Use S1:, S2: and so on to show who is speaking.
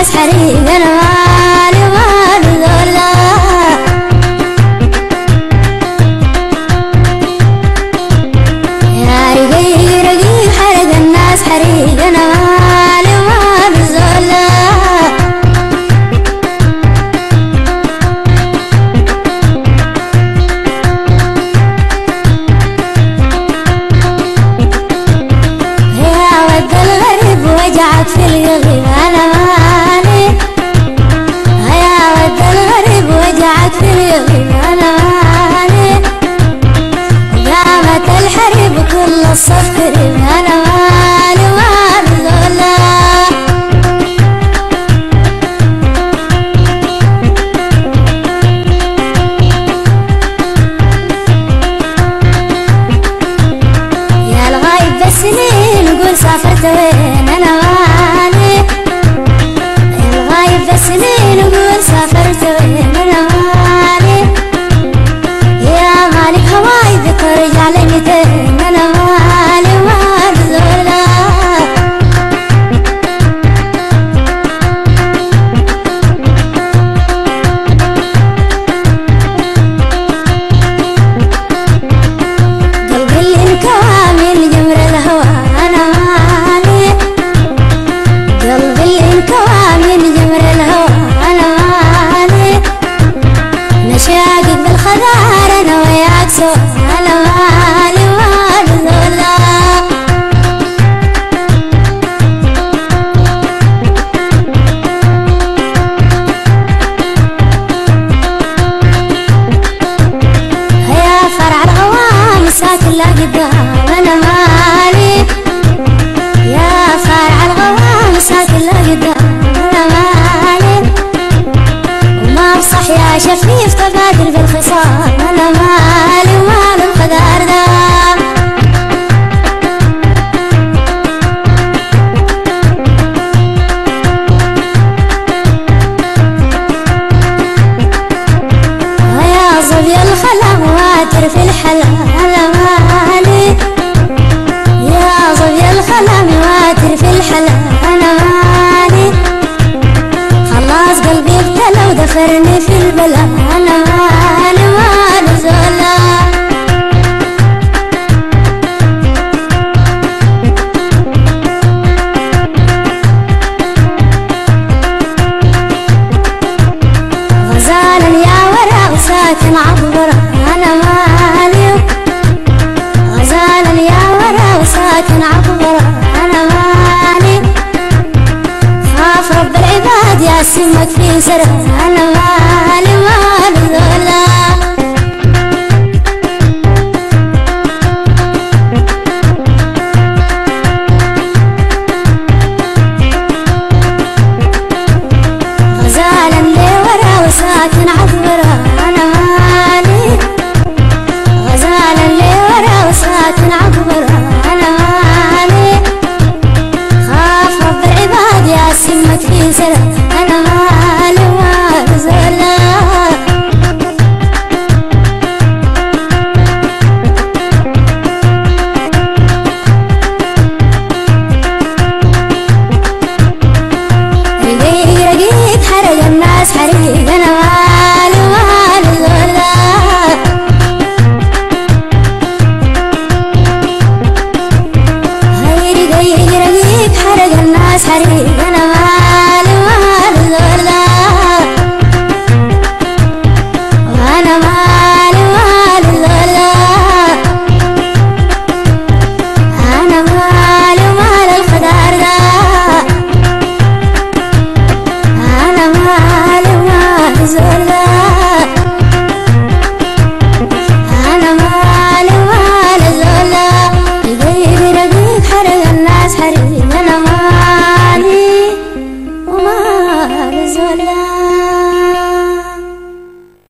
S1: الناس حريق أنا مالي مالي ذولا يا رقيق رقيق حرق الناس حريق أنا مالي مالي ذولا وجعك في القلب أنا مالي يا ود الغريب وجعك في القلب أنا مالي قامت الحريب كل الصف قريب أنا مالي مالي ذولا يا الغايب بالسنين قول سافرت وين أنا مالي الغايب بالسنين قول سافرت وين أنا مالي يا مالك هواي بك ورجع لي 200 أنا مالي مالي ذولا قلبي اللي انكوى من جمر الهوى أنا مالي قلبي اللي انكوى من جمر الهوى أنا مالي نشاقق بالخضار أنا وياك سوا أنا مالي مالي ذولا يا فرع الغوام ساكن لا قدام أنا مالي يا فرع الغوام ساكن لا قدام أنا مالي وما بصح يا شفيف تبادل بالخصام أنا مالي ومال القدر ده ويا ظبي الخلا مواتر في الحلا أنا مالي يا ظبي الخلا مواتر في الحلا أنا مالي خلاص قلبي ابتلى ودفرني في البلا أنا مالي مالي ذولا غزالا يا ورا وساكن عبرة أنا مالي غزالا يا ورا وساكن عبرة أنا مالي خاف رب العباد يا سمك في سرها